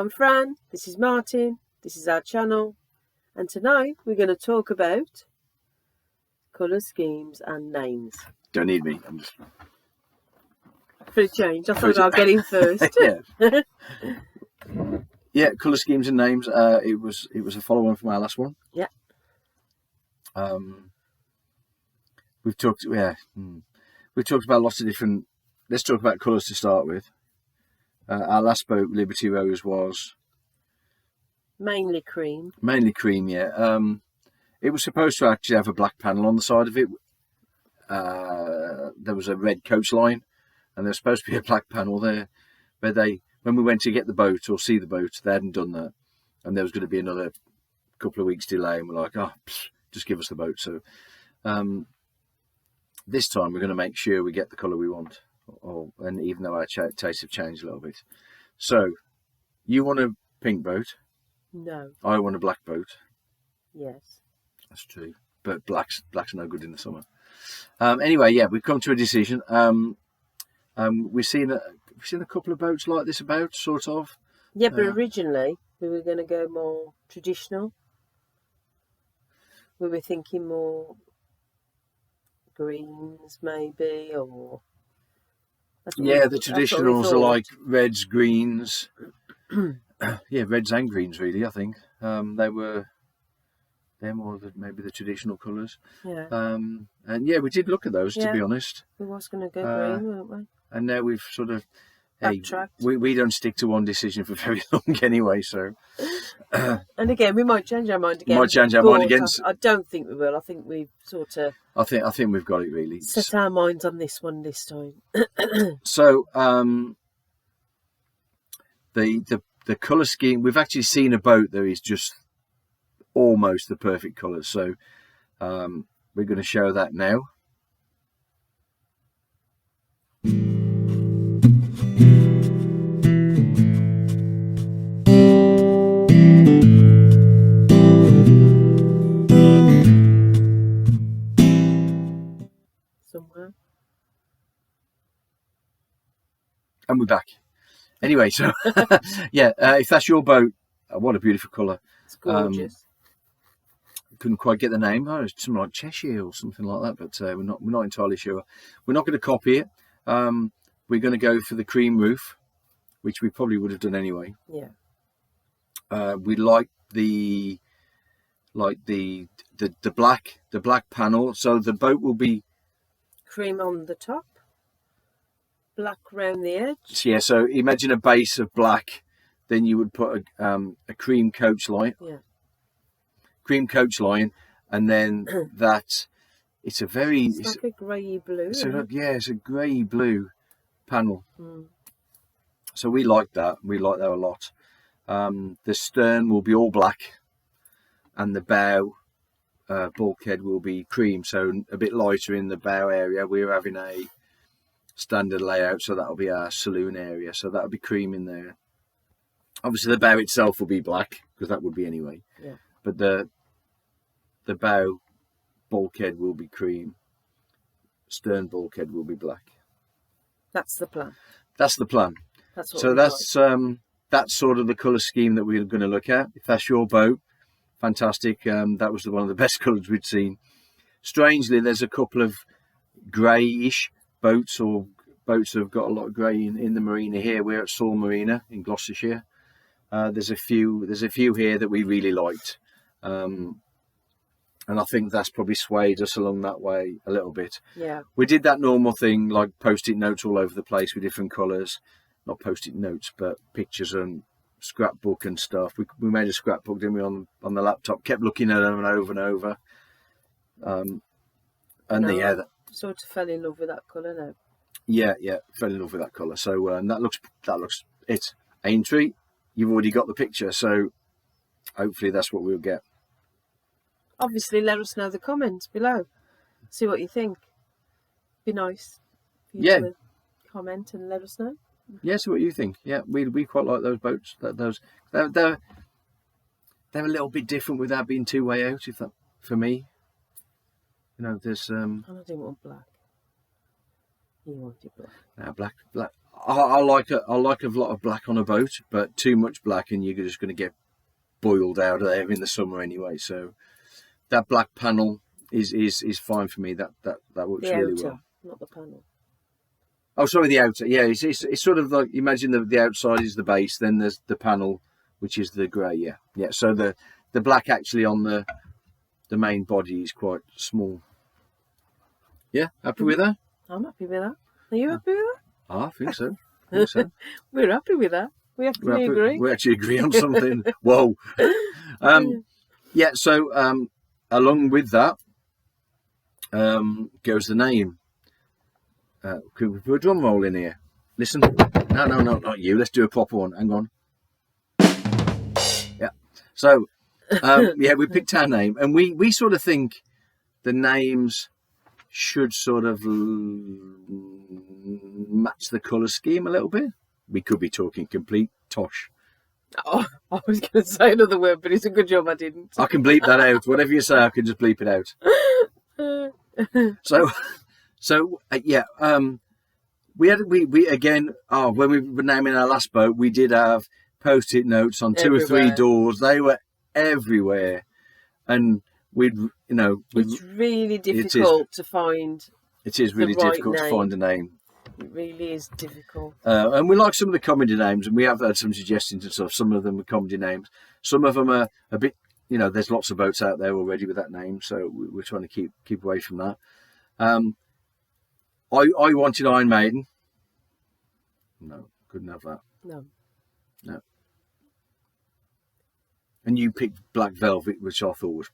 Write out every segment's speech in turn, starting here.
I'm Fran, this is Martin, this is our channel, and tonight we're going to talk about colour schemes and names. Don't need me, I'm just... For a change, I thought I'll get in first. Yeah. Yeah, colour schemes and names. It was a follow-on from our last one. Yeah. We've talked about lots of different... Let's talk about colours to start with. Our last boat, Liberty Rose, was... Mainly cream. Mainly cream, yeah. It was supposed to actually have a black panel on the side of it. There was a red coach line, and there was supposed to be a black panel there. But when we went to get the boat or see the boat, they hadn't done that. And there was going to be another couple of weeks delay, and we're like, just give us the boat. So this time we're going to make sure we get the colour we want. And even though our tastes have changed a little bit. So, you want a pink boat? No. I want a black boat. Yes. That's true. But black's no good in the summer. Anyway, yeah, we've come to a decision. We've seen a couple of boats like this about, sort of. Yeah, but originally we were going to go more traditional. We were thinking more greens, maybe, or... Yeah, the traditionals are like reds, greens. Yeah, reds and greens, really, I think. They're more maybe the traditional colours. Yeah. And yeah, we did look at those, to be honest. We was going to go green, weren't we? And now we've sort of... Backtracked. We don't stick to one decision for very long anyway, so... And again, we might change our mind again. I don't think we will. I think we've sort of... I think we've got it, really. Set our minds on this one this time. So, the colour scheme... We've actually seen a boat that is just almost the perfect colour. So, we're going to show that now. Somewhere. And we're back. Anyway, so yeah, if that's your boat, what a beautiful colour. It's gorgeous. Couldn't quite get the name. Oh, it's something like Cheshire or something like that, but we're not entirely sure. We're not going to copy it. We're going to go for the cream roof, which we probably would have done anyway. Yeah. We like the black panel, so the boat will be cream on the top, black round the edge. Yeah, so imagine a base of black, then you would put a cream coach line. Yeah. Cream coach line, and then it's like a grey blue. It's a grey blue panel. Mm. So we like that. We like that a lot. The stern will be all black, and the bow bulkhead will be cream, so a bit lighter in the bow area. We're having a standard layout, so that'll be our saloon area, so that'll be cream in there. Obviously the bow itself will be black, because that would be anyway. Yeah. But the bow bulkhead will be cream, stern bulkhead will be black. That's the plan. That's the plan. That's what that's sort of the colour scheme that we're going to look at. If that's your boat, fantastic. That was one of the best colours we'd seen. Strangely, there's a couple of greyish boats, or boats that have got a lot of grey in the marina here. We're at Saul Marina in Gloucestershire. There's a few here that we really liked, and I think that's probably swayed us along that way a little bit. Yeah. We did that normal thing, like post-it notes all over the place with different colours. Not post-it notes, but pictures and scrapbook and stuff. We made a scrapbook, didn't we, on the laptop? Kept looking at them over and over. Sort of fell in love with that colour now. Yeah, fell in love with that colour. So that looks it. Aintree, you've already got the picture, so hopefully that's what we'll get. Obviously, let us know the comments below. See what you think. Be nice. For you to comment and let us know. Yeah, see what you think. Yeah, we quite like those boats. They're a little bit different without being two-way out. If that, for me, you know, there's. I didn't want black. You wanted black. Now black. I like a lot of black on a boat, but too much black and you're just going to get boiled out of there in the summer anyway. So that black panel is fine for me. That works The really outer, well. not the panel. Oh, sorry, the outer. Yeah, it's sort of like, imagine the outside is the base, then there's the panel, which is the grey. Yeah. So the black actually on the main body is quite small. Yeah, happy with that? I'm happy with that. Are you happy with that? I think so. We're happy with that. We have to agree. We actually agree on something. Whoa. Yeah. So along with that goes the name. Could we put a drum roll in here? Listen. No, not you. Let's do a proper one. Hang on. Yeah. So yeah, we picked our name, and we sort of think the names should sort of match the colour scheme a little bit. We could be talking complete tosh. Oh, I was going to say another word, but it's a good job I didn't. I can bleep that out. Whatever you say, I can just bleep it out. So yeah. We again. Oh, when we were naming our last boat, we did have post-it notes on two or three doors. They were everywhere, and it's really difficult to find. It is really difficult to find a name. It really is difficult. And we like some of the comedy names, and we have had some suggestions and stuff. Some of them are comedy names. Some of them are a bit, there's lots of boats out there already with that name, so we're trying to keep away from that. I wanted Iron Maiden. No, couldn't have that. No. And you picked Black Velvet, which I thought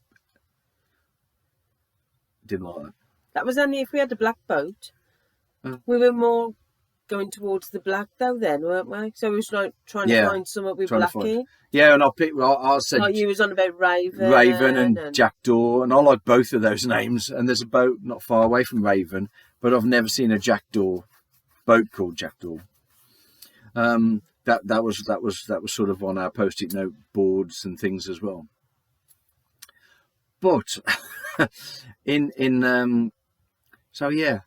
didn't like that. That was only if we had a black boat. We were more going towards the black though then, weren't we? So we was like trying to find something with black in. Yeah, and I said... Like you was on about Raven and Jackdaw, and I like both of those names. And there's a boat not far away from Raven, but I've never seen a Jackdaw boat called Jackdaw. That was sort of on our post-it note boards and things as well. But so yeah,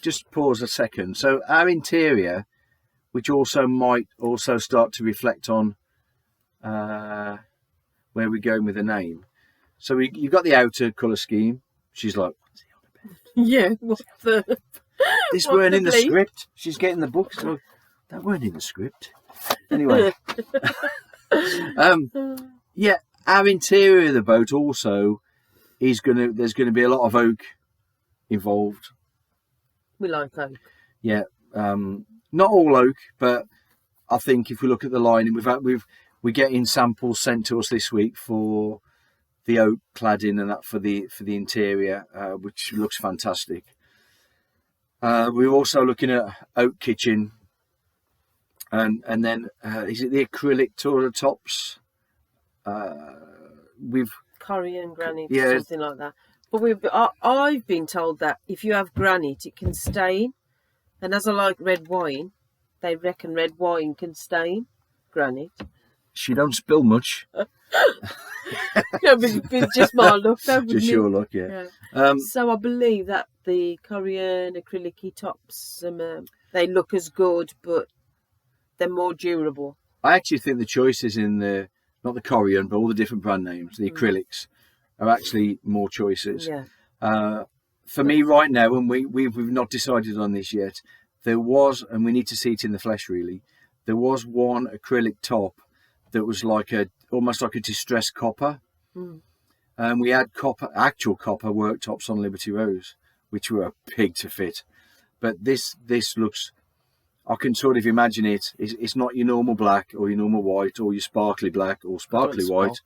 just pause a second. So our interior, which also might start to reflect on where we're going with the name. So you've got the outer colour scheme. She's like, what's he on about? Yeah, what the... This weren't in the script. She's getting the book, so that weren't in the script. Anyway. Yeah, our interior of the boat also there's gonna be a lot of oak involved. We like oak. Yeah. Not all oak, but I think if we look at the lining, we're getting samples sent to us this week for the oak cladding and that for the interior, which looks fantastic. We're also looking at oak kitchen, and then is it the acrylic tops? With Korean granite, something like that. But I've been told that if you have granite, it can stain. And as I like red wine, they reckon red wine can stain granite. She don't spill much. No, but it's just my luck, though. Just your luck, yeah. So I believe that the Korean acrylic tops, they look as good, but they're more durable. I actually think the choices in not the Korean, but all the different brand names, the acrylics, are actually more choices. Yeah. For me right now, and we've not decided on this yet, there was, and we need to see it in the flesh really, there was one acrylic top that was almost like a distressed copper. And we had actual copper worktops on Liberty Rose, which were a pig to fit. But this looks, I can sort of imagine it. It's not your normal black or your normal white or your sparkly black or sparkly white,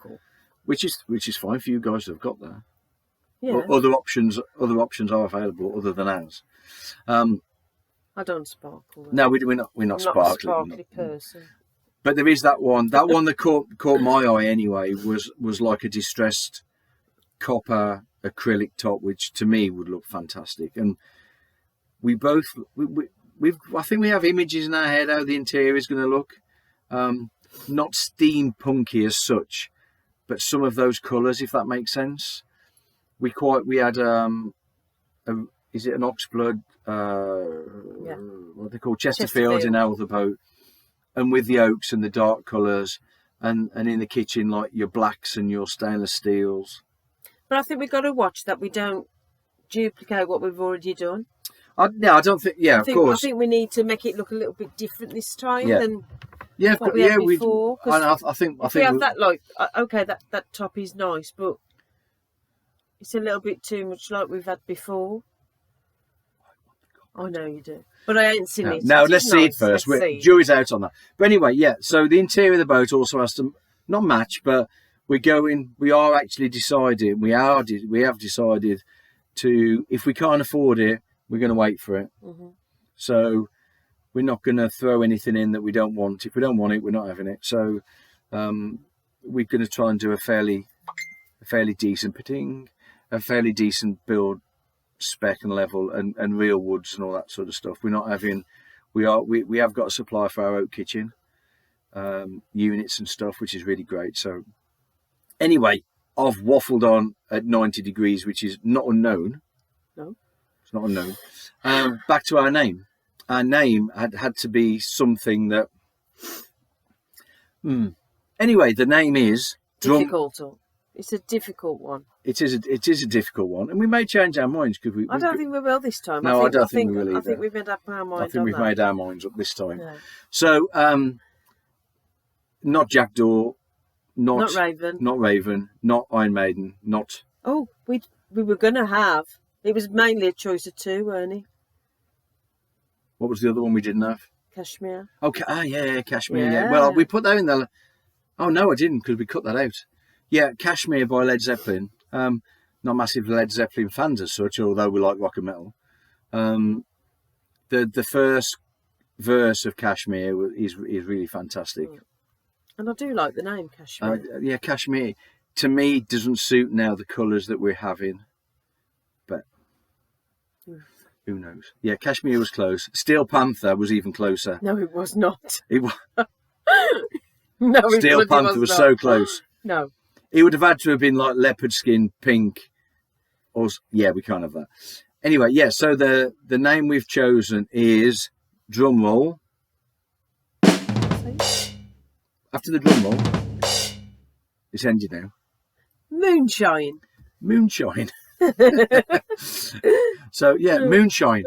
which is fine for you guys that have got that. Yeah. Other options are available other than ours. I don't sparkle. No, we're not sparkly. Not a sparkly person. But there is that one. That one that caught my eye anyway was like a distressed copper acrylic top, which to me would look fantastic. And we both I think we have images in our head how the interior is going to look. Not steampunky as such, but some of those colours, if that makes sense. We had is it an Oxblood? Yeah. What they call Chesterfield in our other boat, and with the oaks and the dark colours, and in the kitchen like your blacks and your stainless steels. But I think we've got to watch that we don't duplicate what we've already done. I don't think. Yeah, of course. I think we need to make it look a little bit different this time than yeah, what we had before. I think we have that, like, okay, that top is nice, but it's a little bit too much like we've had before. I know you do, but I ain't seen it. No, let's see it first. Jury's out on that. But anyway, yeah. So the interior of the boat also has to not match, but we are actually deciding. We have decided to, if we can't afford it, we're going to wait for it. Mm-hmm. So we're not going to throw anything in that we don't want. If we don't want it, we're not having it. So we're going to try and do a fairly decent fitting, a fairly decent build spec and level, and real woods and all that sort of stuff. We're not having. We have got a supply for our oak kitchen units and stuff, which is really great. So anyway, I've waffled on at 90 degrees, which is not unknown. No. Not unknown. Back to our name. Our name had to be something that. Anyway, the name is difficult. It's a difficult one. It is a difficult one, and we may change our minds because we. I don't think we will this time. No, I don't think we will either. I think we've made up our mind. I think we've made our minds up this time. Yeah. So, not Jackdaw, not Raven, not Iron Maiden, not. Oh, we were gonna have. It was mainly a choice of two, weren't it? What was the other one we didn't have? Kashmir. Okay. Yeah, Kashmir. Yeah. Well, we put that in there. Oh no, I didn't, because we cut that out. Yeah, Kashmir by Led Zeppelin. Not massive Led Zeppelin fans as such, although we like rock and metal. The first verse of Kashmir is really fantastic. And I do like the name Kashmir. Yeah, Kashmir to me doesn't suit now the colours that we're having. But who knows? Yeah, Kashmir was close. Steel Panther was even closer. No, it was not. It was. No, Steel Panther was so close. No. It would have had to have been like leopard skin pink. Or yeah, we can't have that. Anyway, yeah, so the name we've chosen is, drum roll. After the drum roll, it's ended now. Moonshine. So yeah, Moonshine.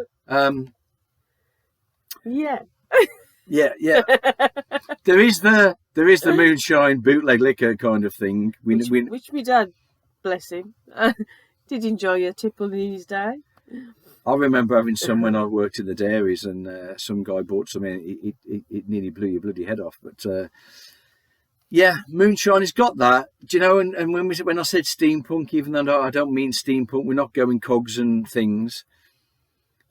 Yeah. Yeah. There is the Moonshine bootleg liquor kind of thing. Which my dad, bless him, did enjoy a tipple in his day. I remember having some when I worked in the dairies, and some guy bought some in. It nearly blew your bloody head off. But yeah, Moonshine has got that. Do you know? And when I said steampunk, even though I don't mean steampunk, we're not going cogs and things.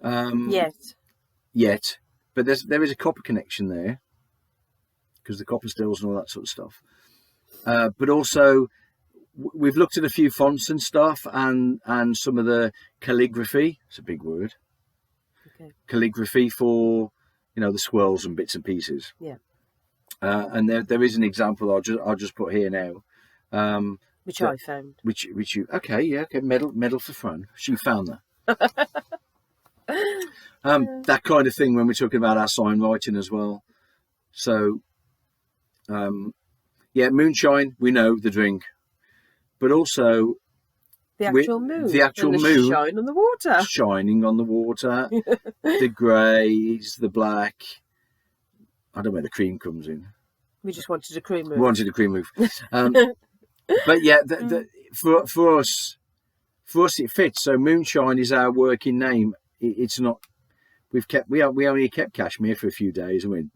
Yet. But there is a copper connection there, because the copper stills and all that sort of stuff. But also, we've looked at a few fonts and stuff, and some of the calligraphy. It's a big word. Okay. Calligraphy for, the swirls and bits and pieces. Yeah. And there is an example I'll just put here now. Which I found. Which you okay medal for fun. She found that. That kind of thing when we're talking about our sign writing as well. So, yeah, Moonshine, we know the drink, but also the actual moon. The actual moon shine on the water. Shining on the water. The greys, the black. I don't know where the cream comes in. We just wanted a cream move. We wanted a cream move. But yeah, for us it fits. So Moonshine is our working name. It's not. We only kept Kashmir for a few days, and we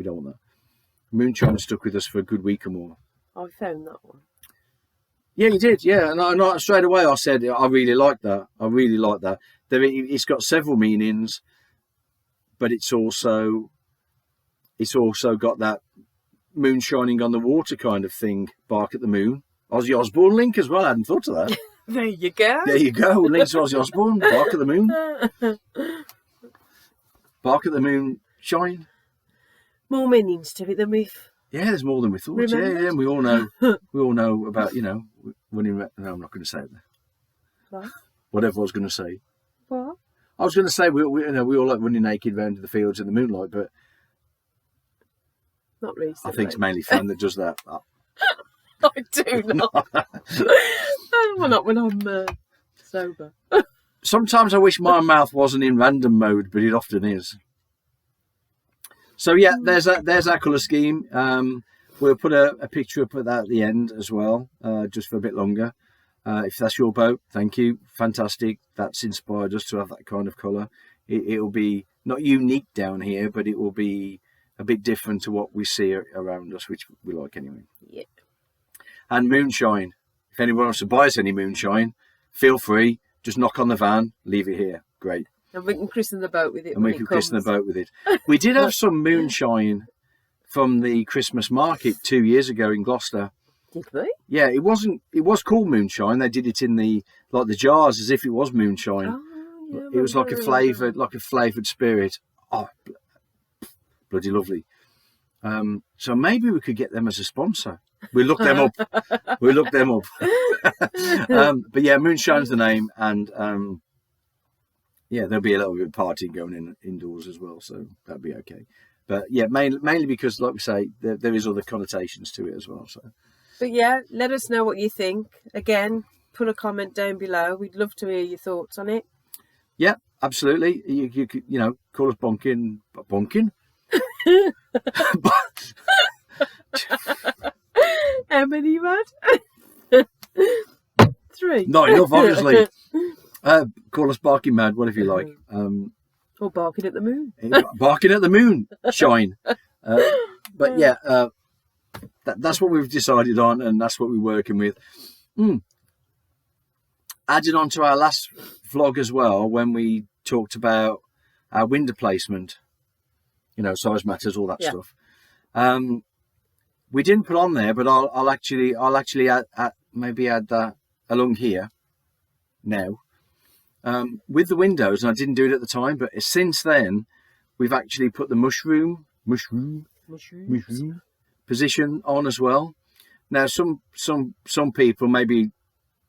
don't want that. Moonshine stuck with us for a good week or more. I found that one. Yeah, you did. Yeah, and I straight away I said I really like that. It's got several meanings, but it's also got that moonshining on the water kind of thing. Bark at the Moon. Ozzy Osbourne link as well. I hadn't thought of that. There you go. Link to Ozzy Osbourne. Bark at the Moon. Bark at the Moon. Shine. More meanings to it than we've. Yeah, there's more than we thought. Remembered. Yeah, and we all know. About winning. No, I'm not going to say it. What? Whatever I was going to say. What? I was going to say we all like running naked round in the fields in the moonlight, but not recently. I think it's mainly Fran that does that. I do not. Well, not when I'm sober. Sometimes I wish my mouth wasn't in random mode, but it often is. So yeah, there's our colour scheme. We'll put a picture up of that at the end as well, just for a bit longer. If that's your boat, thank you. Fantastic. That's inspired us to have that kind of colour. It'll be not unique down here, but it will be a bit different to what we see around us, which we like anyway. Yeah. And moonshine. If anyone wants to buy us any moonshine, feel free. Just knock on the van, leave it here. Great. And we can christen the boat with it. And we can christen the boat with it. We did have some moonshine from the Christmas market 2 years ago in Gloucester. Did we? Yeah, it was called moonshine. They did it in the jars as if it was moonshine. Oh, yeah, it was like a flavoured spirit. Oh, bloody lovely. So maybe we could get them as a sponsor. We'll look them up. But yeah, Moonshine's the name, and yeah, there'll be a little bit of partying going indoors as well, so that'll be okay. But yeah, mainly because, like we say, there is other connotations to it as well. So, but yeah, let us know what you think. Again, put a comment down below. We'd love to hear your thoughts on it. Yeah, absolutely. You could, call us bonking. How many you had? 3. Not enough, obviously. Call us barking mad, whatever you like. Or barking at the moon. Barking at the moon, shine. But yeah, that's what we've decided on, and that's what we're working with. Added on to our last vlog as well, when we talked about our window placement, size matters, all that stuff. We didn't put on there, but I'll actually add that along here now. With the windows, and I didn't do it at the time, but since then we've actually put the mushroom position on as well. Now some people maybe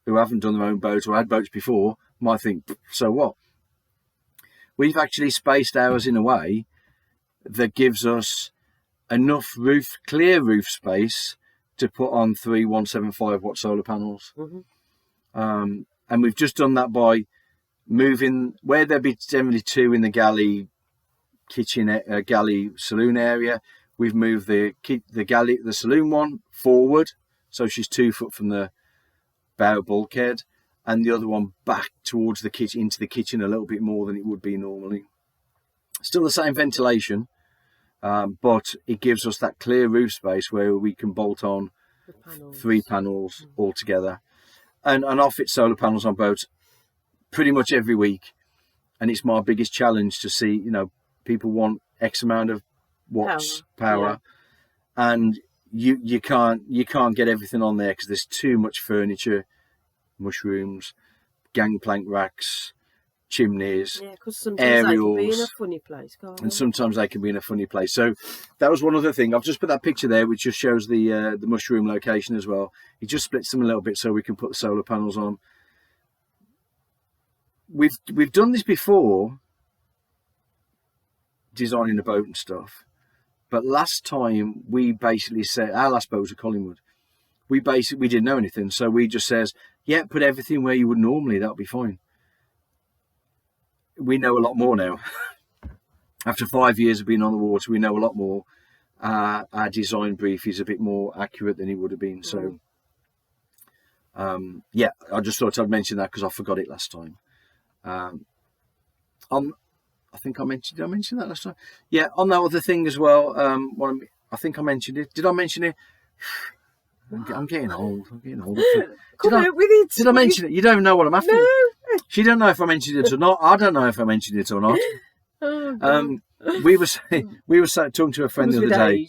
who haven't done their own boats or had boats before might think, so what? We've actually spaced ours in a way that gives us enough clear roof space to put on 3 175 watt solar panels. And we've just done that by moving where there'd be generally 2 in the galley kitchen galley saloon area. We've moved the saloon one forward, so she's 2 foot from the bow bulkhead, and the other one back towards the kitchen, into the kitchen a little bit more than it would be normally. Still the same ventilation, but it gives us that clear roof space where we can bolt on 3 panels all together. And I fit solar panels on boats pretty much every week, and it's my biggest challenge to see, people want X amount of watts power, and you can't get everything on there because there's too much furniture, mushrooms, gangplank racks, chimneys, because sometimes aerials, they can be in a funny place, can't they? And sometimes they can be in a funny place. So that was one other thing. I've just put that picture there, which just shows the mushroom location as well. It just splits them a little bit so we can put the solar panels on. We've done this before, designing a boat and stuff, but last time we basically said, our last boat was at Collingwood, we didn't know anything, so we just says, yeah, put everything where you would normally, that'll be fine. We know a lot more now. After 5 years of being on the water, we know a lot more. Our design brief is a bit more accurate than it would have been. So yeah, I just thought I'd mention that because I forgot it last time. I think I mentioned. Did I mention that last time? Yeah, on that other thing as well. I think I mentioned it. Did I mention it? I'm getting old. Come out with it. Did I mention it? You don't know what I'm after. No. She don't know if I mentioned it or not. I don't know if I mentioned it or not. Oh, we were talking to a friend the other day.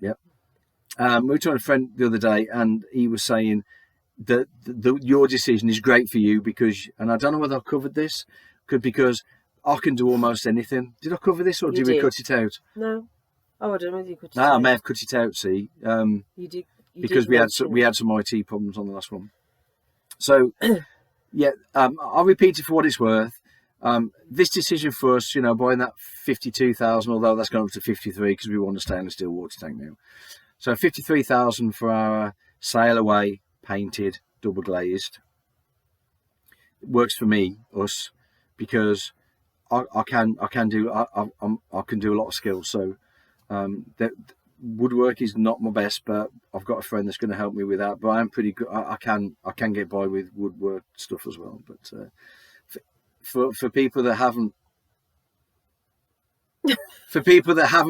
Yep. We were talking to a friend the other day, and he was saying that your decision is great for you because, and I don't know whether I covered this, because I can do almost anything. Did I cover this, or did we cut it out? No. Oh, I don't know whether you cut it out. I may have cut it out. See, you did because we had some IT problems on the last one. So, yeah, I'll repeat it for what it's worth. This decision for us, you know, buying that 52,000, although that's gone up to 53 because we want a stainless steel water tank now. So 53,000 for our sail away painted double glazed. It works for us, because I can do a lot of skills. So that woodwork is not my best, but I've got a friend that's going to help me with that. But I'm pretty good. I can get by with woodwork stuff as well. But for people that haven't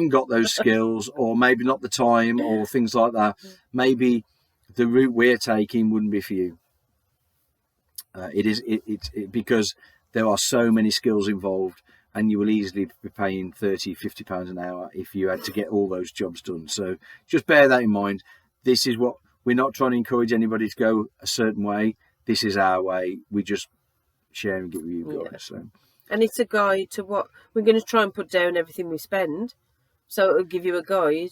got those skills, or maybe not the time, or things like that, maybe the route we're taking wouldn't be for you. Because there are so many skills involved, and you will easily be paying £30-50 an hour if you had to get all those jobs done. So just bear that in mind. This is what we're not trying to encourage anybody to go a certain way. This is our way. We just sharing it with you guys. Yeah. So. And it's a guide to what we're going to try and put down everything we spend, so it'll give you a guide.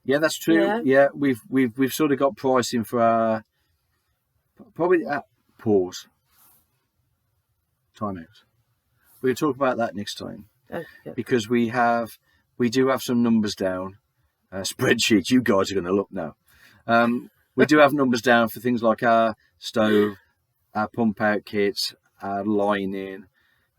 Yeah, that's true. Yeah, we've sort of got pricing for our probably pause. Time out. We'll talk about that next time. Okay. Because we do have some numbers down. Spreadsheets. You guys are going to look now. We do have numbers down for things like our stove, our pump out kits, our lining,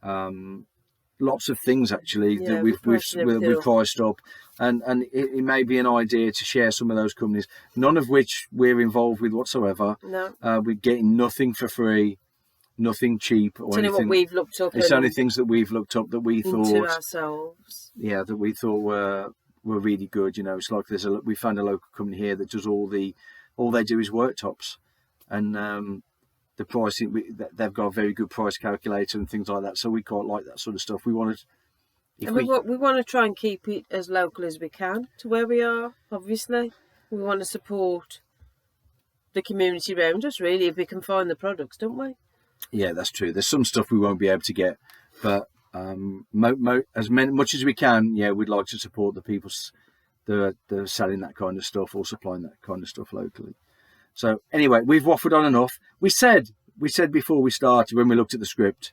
lots of things actually that we've priced up, and it may be an idea to share some of those companies, none of which we're involved with whatsoever. No, we're getting nothing for free, nothing cheap or anything. What we've looked up. It's only things that we've looked up that we thought ourselves. Yeah, that we thought were really good. You know, it's like we found a local company here that does all they do is worktops, and the pricing, they've got a very good price calculator and things like that. So we quite like that sort of stuff. We want to try and keep it as local as we can to where we are. Obviously, we want to support the community around us. Really, if we can find the products, don't we? Yeah, that's true. There's some stuff we won't be able to get, but much as we can, yeah, we'd like to support the people that are selling that kind of stuff or supplying that kind of stuff locally. So anyway, we've waffled on enough. We said before we started, when we looked at the script,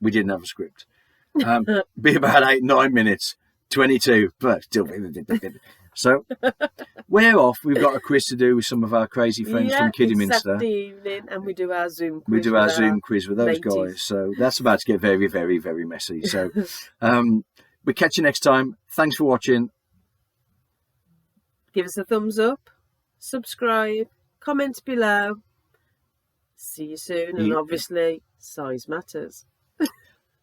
we didn't have a script. Be about 8-9 minutes, 22, but still. So we're off. We've got a quiz to do with some of our crazy friends from Kidderminster. Saturday evening, and we do our Zoom quiz with those guys. So that's about to get very, very, very messy. So we'll catch you next time. Thanks for watching. Give us a thumbs up, subscribe, comment below. See you soon, and obviously size matters.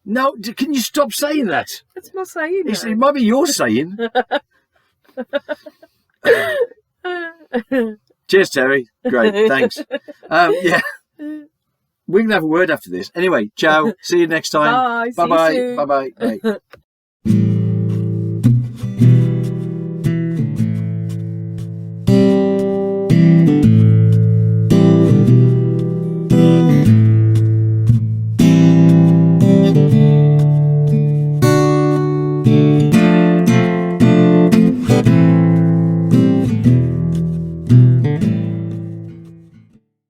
No, can you stop saying that? That's my saying. It might be your saying. Cheers, Terry. Great, thanks. Yeah, we can have a word after this. Anyway, ciao. See you next time. Bye. Bye. Bye. Bye. Bye.